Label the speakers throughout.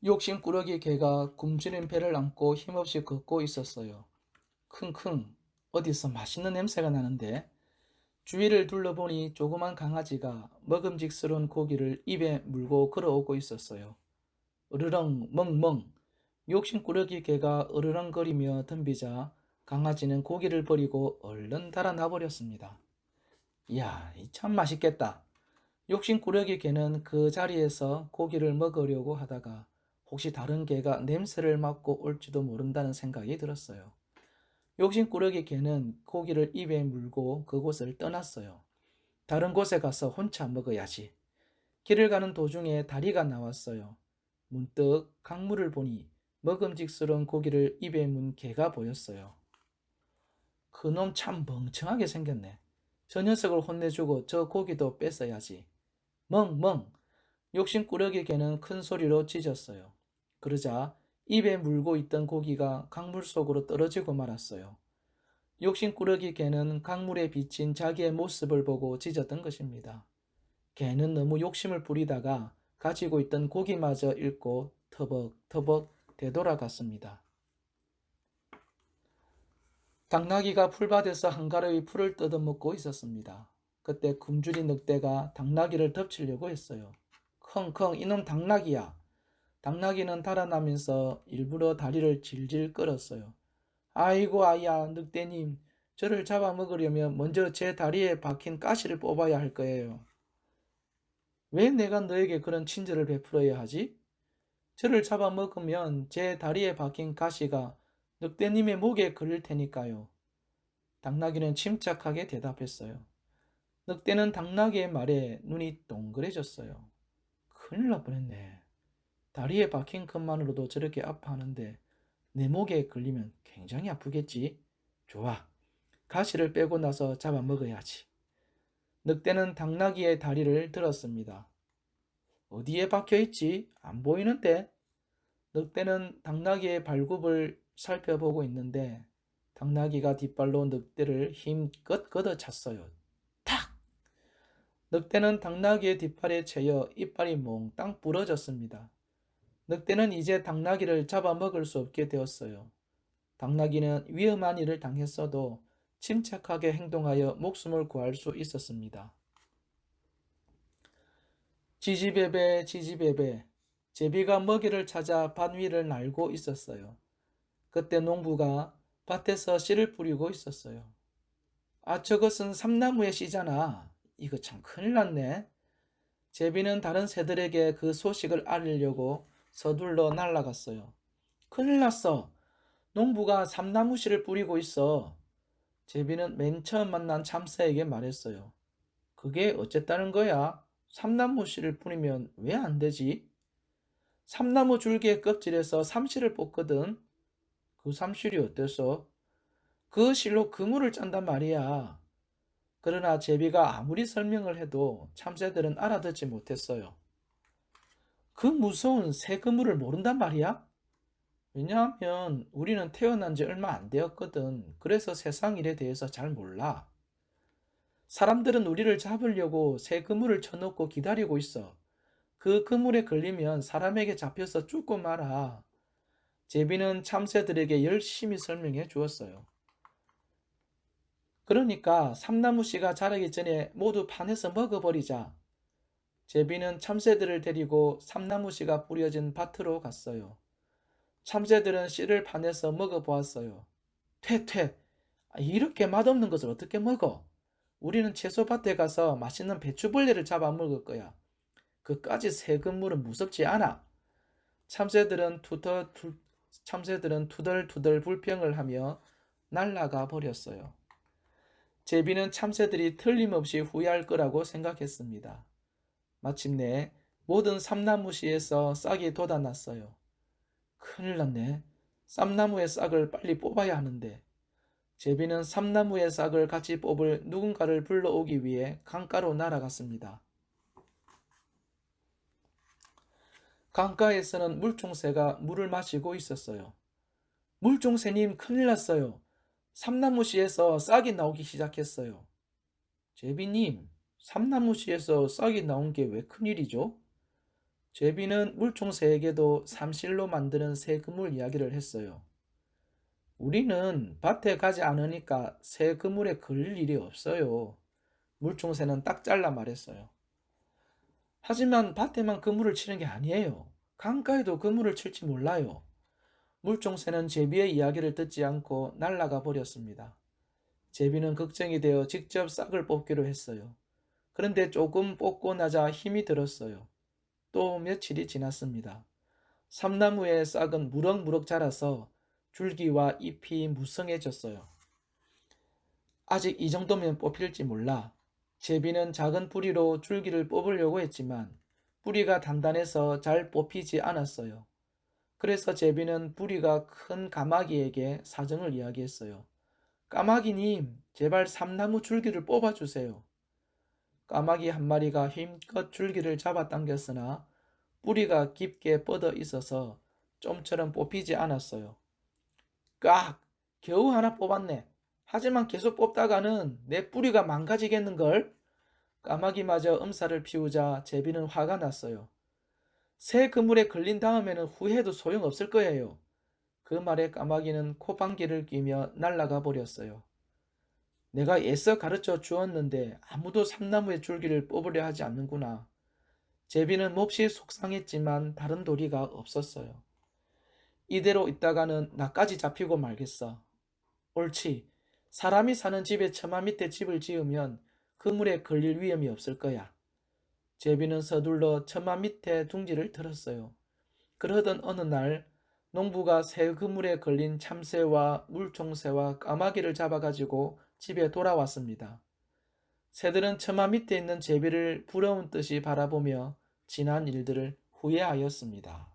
Speaker 1: 욕심꾸러기 개가 굶주린 배를 안고 힘없이 걷고 있었어요. 킁킁, 어디서 맛있는 냄새가 나는데? 주위를 둘러보니 조그만 강아지가 먹음직스러운 고기를 입에 물고 걸어오고 있었어요. 으르렁 멍멍. 욕심꾸러기 개가 으르렁거리며 덤비자 강아지는 고기를 버리고 얼른 달아나 버렸습니다. 이야, 이 참 맛있겠다. 욕심꾸러기 개는 그 자리에서 고기를 먹으려고 하다가 혹시 다른 개가 냄새를 맡고 올지도 모른다는 생각이 들었어요. 욕심꾸러기 개는 고기를 입에 물고 그곳을 떠났어요. 다른 곳에 가서 혼자 먹어야지. 길을 가는 도중에 다리가 나왔어요. 문득 강물을 보니 먹음직스러운 고기를 입에 문 개가 보였어요. 그놈 참 멍청하게 생겼네. 저 녀석을 혼내주고 저 고기도 뺏어야지. 멍멍. 욕심꾸러기 개는 큰 소리로 짖었어요. 그러자 입에 물고 있던 고기가 강물 속으로 떨어지고 말았어요. 욕심꾸러기 개는 강물에 비친 자기의 모습을 보고 짖었던 것입니다. 개는 너무 욕심을 부리다가 가지고 있던 고기마저 잃고 터벅터벅 되돌아갔습니다. 당나귀가 풀밭에서 한가로이 풀을 뜯어먹고 있었습니다. 그때 굶주린 늑대가 당나귀를 덮치려고 했어요. 컹컹, 이놈 당나귀야. 당나귀는 달아나면서 일부러 다리를 질질 끌었어요. 아이고 아야, 늑대님, 저를 잡아먹으려면 먼저 제 다리에 박힌 가시를 뽑아야 할 거예요. 왜 내가 너에게 그런 친절을 베풀어야 하지? 저를 잡아먹으면 제 다리에 박힌 가시가 늑대님의 목에 걸릴 테니까요. 당나귀는 침착하게 대답했어요. 늑대는 당나귀의 말에 눈이 동그래졌어요. 큰일 날 뻔했네. 다리에 박힌 것만으로도 저렇게 아파하는데 내 목에 걸리면 굉장히 아프겠지? 좋아. 가시를 빼고 나서 잡아먹어야지. 늑대는 당나귀의 다리를 들었습니다. 어디에 박혀있지? 안 보이는데? 늑대는 당나귀의 발굽을 살펴보고 있는데 당나귀가 뒷발로 늑대를 힘껏 걷어찼어요. 탁! 늑대는 당나귀의 뒷발에 채여 이빨이 몽땅 부러졌습니다. 늑대는 이제 당나귀를 잡아먹을 수 없게 되었어요. 당나귀는 위험한 일을 당했어도 침착하게 행동하여 목숨을 구할 수 있었습니다. 지지배배 지지배배 제비가 먹이를 찾아 밭 위를 날고 있었어요. 그때 농부가 밭에서 씨를 뿌리고 있었어요. 아, 저것은 삼나무의 씨잖아. 이거 참 큰일 났네. 제비는 다른 새들에게 그 소식을 알리려고 서둘러 날아갔어요. 큰일 났어. 농부가 삼나무 씨를 뿌리고 있어. 제비는 맨 처음 만난 참새에게 말했어요. 그게 어쨌다는 거야? 삼나무 씨를 뿌리면 왜 안 되지? 삼나무 줄기의 껍질에서 삼실을 뽑거든. 그 삼실이 어때서? 그 실로 그물을 짠단 말이야. 그러나 제비가 아무리 설명을 해도 참새들은 알아듣지 못했어요. 그 무서운 새 그물을 모른단 말이야? 왜냐하면 우리는 태어난 지 얼마 안 되었거든. 그래서 세상 일에 대해서 잘 몰라. 사람들은 우리를 잡으려고 새 그물을 쳐놓고 기다리고 있어. 그 그물에 걸리면 사람에게 잡혀서 죽고 말아. 제비는 참새들에게 열심히 설명해 주었어요. 그러니까 삼나무 씨가 자라기 전에 모두 파내서 먹어버리자. 제비는 참새들을 데리고 삼나무 씨가 뿌려진 밭으로 갔어요. 참새들은 씨를 파내서 먹어보았어요. 퇴퇴! 이렇게 맛없는 것을 어떻게 먹어? 우리는 채소밭에 가서 맛있는 배추벌레를 잡아 먹을 거야. 그까지 새 그물은 무섭지 않아. 참새들은 투덜투덜 불평을 하며 날아가 버렸어요. 제비는 참새들이 틀림없이 후회할 거라고 생각했습니다. 마침내 모든 삼나무씨에서 싹이 돋아났어요. 큰일 났네. 쌈나무의 싹을 빨리 뽑아야 하는데. 제비는 삼나무의 싹을 같이 뽑을 누군가를 불러오기 위해 강가로 날아갔습니다. 강가에서는 물총새가 물을 마시고 있었어요. 물총새님, 큰일 났어요. 삼나무씨에서 싹이 나오기 시작했어요. 제비님, 삼나무씨에서 싹이 나온 게 왜 큰일이죠? 제비는 물총새에게도 삼실로 만드는 새 그물 이야기를 했어요. 우리는 밭에 가지 않으니까 새 그물에 걸릴 일이 없어요. 물총새는 딱 잘라 말했어요. 하지만 밭에만 그물을 치는 게 아니에요. 강가에도 그물을 칠지 몰라요. 물총새는 제비의 이야기를 듣지 않고 날아가 버렸습니다. 제비는 걱정이 되어 직접 싹을 뽑기로 했어요. 그런데 조금 뽑고 나자 힘이 들었어요. 또 며칠이 지났습니다. 삼나무의 싹은 무럭무럭 자라서 줄기와 잎이 무성해졌어요. 아직 이 정도면 뽑힐지 몰라. 제비는 작은 뿌리로 줄기를 뽑으려고 했지만 뿌리가 단단해서 잘 뽑히지 않았어요. 그래서 제비는 뿌리가 큰 까마귀에게 사정을 이야기했어요. 까마귀님, 제발 삼나무 줄기를 뽑아주세요. 까마귀 한 마리가 힘껏 줄기를 잡아당겼으나 뿌리가 깊게 뻗어 있어서 좀처럼 뽑히지 않았어요. 깍! 겨우 하나 뽑았네. 하지만 계속 뽑다가는 내 뿌리가 망가지겠는걸? 까마귀마저 음살을 피우자 제비는 화가 났어요. 새 그물에 걸린 다음에는 후회해도 소용없을 거예요. 그 말에 까마귀는 코방귀를 뀌며 날아가 버렸어요. 내가 애써 가르쳐 주었는데 아무도 삼나무의 줄기를 뽑으려 하지 않는구나. 제비는 몹시 속상했지만 다른 도리가 없었어요. 이대로 있다가는 나까지 잡히고 말겠어. 옳지. 사람이 사는 집에 처마 밑에 집을 지으면 그물에 걸릴 위험이 없을 거야. 제비는 서둘러 처마 밑에 둥지를 틀었어요. 그러던 어느 날 농부가 새 그물에 걸린 참새와 물총새와 까마귀를 잡아가지고 집에 돌아왔습니다. 새들은 처마 밑에 있는 제비를 부러운 듯이 바라보며 지난 일들을 후회하였습니다.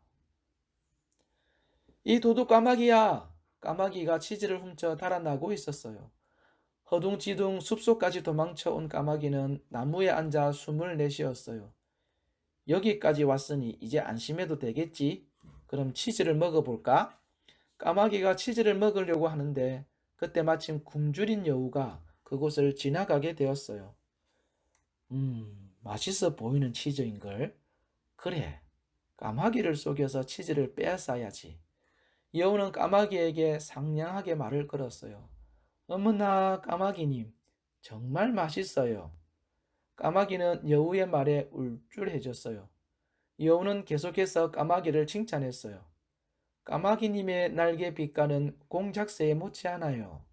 Speaker 1: 이 도둑 까마귀야! 까마귀가 치즈를 훔쳐 달아나고 있었어요. 허둥지둥 숲속까지 도망쳐 온 까마귀는 나무에 앉아 숨을 내쉬었어요. 여기까지 왔으니 이제 안심해도 되겠지? 그럼 치즈를 먹어볼까? 까마귀가 치즈를 먹으려고 하는데 그때 마침 굶주린 여우가 그곳을 지나가게 되었어요. 맛있어 보이는 치즈인걸? 그래, 까마귀를 속여서 치즈를 빼앗아야지. 여우는 까마귀에게 상냥하게 말을 걸었어요. 어머나, 까마귀님, 정말 맛있어요. 까마귀는 여우의 말에 울줄해졌어요. 여우는 계속해서 까마귀를 칭찬했어요. 까마귀님의 날개 빛깔은 공작새에 못지않아요.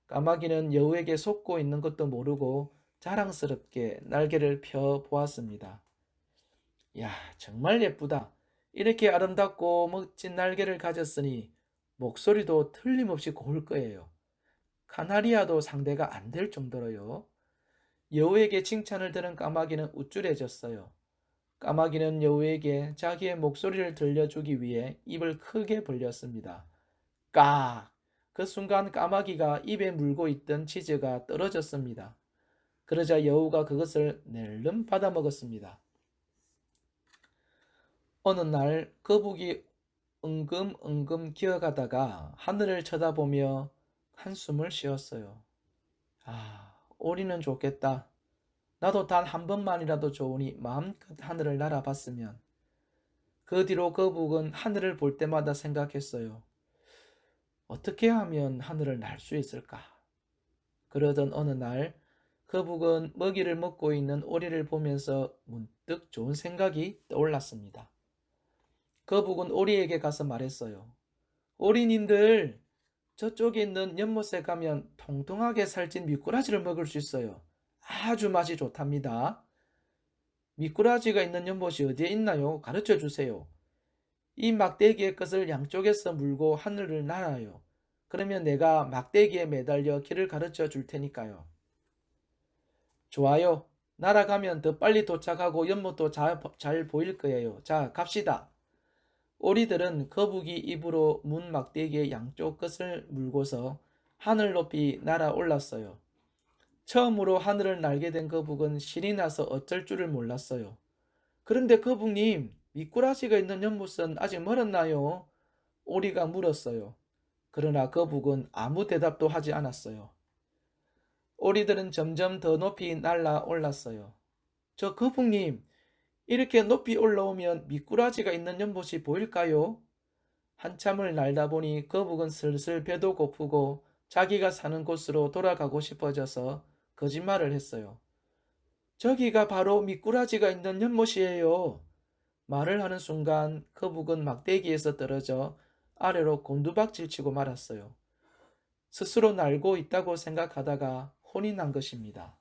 Speaker 1: 까마귀는 여우에게 속고 있는 것도 모르고 자랑스럽게 날개를 펴 보았습니다. 야, 정말 예쁘다. 이렇게 아름답고 멋진 날개를 가졌으니 목소리도 틀림없이 고울 거예요. 카나리아도 상대가 안 될 정도로요. 여우에게 칭찬을 들은 까마귀는 우쭐해졌어요. 까마귀는 여우에게 자기의 목소리를 들려주기 위해 입을 크게 벌렸습니다. 까! 그 순간 까마귀가 입에 물고 있던 치즈가 떨어졌습니다. 그러자 여우가 그것을 낼름 받아먹었습니다. 어느 날 거북이 엉금엉금 기어가다가 하늘을 쳐다보며 한숨을 쉬었어요. 오리는 좋겠다. 나도 단 한 번만이라도 좋으니 마음껏 하늘을 날아봤으면. 그 뒤로 거북은 하늘을 볼 때마다 생각했어요. 어떻게 하면 하늘을 날 수 있을까? 그러던 어느 날 거북은 먹이를 먹고 있는 오리를 보면서 문득 좋은 생각이 떠올랐습니다. 거북은 오리에게 가서 말했어요. 오리님들, 저쪽에 있는 연못에 가면 통통하게 살찐 미꾸라지를 먹을 수 있어요. 아주 맛이 좋답니다. 미꾸라지가 있는 연못이 어디에 있나요? 가르쳐 주세요. 이 막대기의 끝을 양쪽에서 물고 하늘을 날아요. 그러면 내가 막대기에 매달려 길을 가르쳐 줄 테니까요. 좋아요. 날아가면 더 빨리 도착하고 연못도 잘 보일 거예요. 자, 갑시다. 오리들은 거북이 입으로 문 막대기의 양쪽 끝을 물고서 하늘 높이 날아올랐어요. 처음으로 하늘을 날게 된 거북은 신이 나서 어쩔 줄을 몰랐어요. 그런데 거북님, 미꾸라지가 있는 연못은 아직 멀었나요? 오리가 물었어요. 그러나 거북은 아무 대답도 하지 않았어요. 오리들은 점점 더 높이 날아올랐어요. 저 거북님, 이렇게 높이 올라오면 미꾸라지가 있는 연못이 보일까요? 한참을 날다 보니 거북은 슬슬 배도 고프고 자기가 사는 곳으로 돌아가고 싶어져서 거짓말을 했어요. 저기가 바로 미꾸라지가 있는 연못이에요. 말을 하는 순간 거북은 막대기에서 떨어져 아래로 곤두박질 치고 말았어요. 스스로 날고 있다고 생각하다가 혼이 난 것입니다.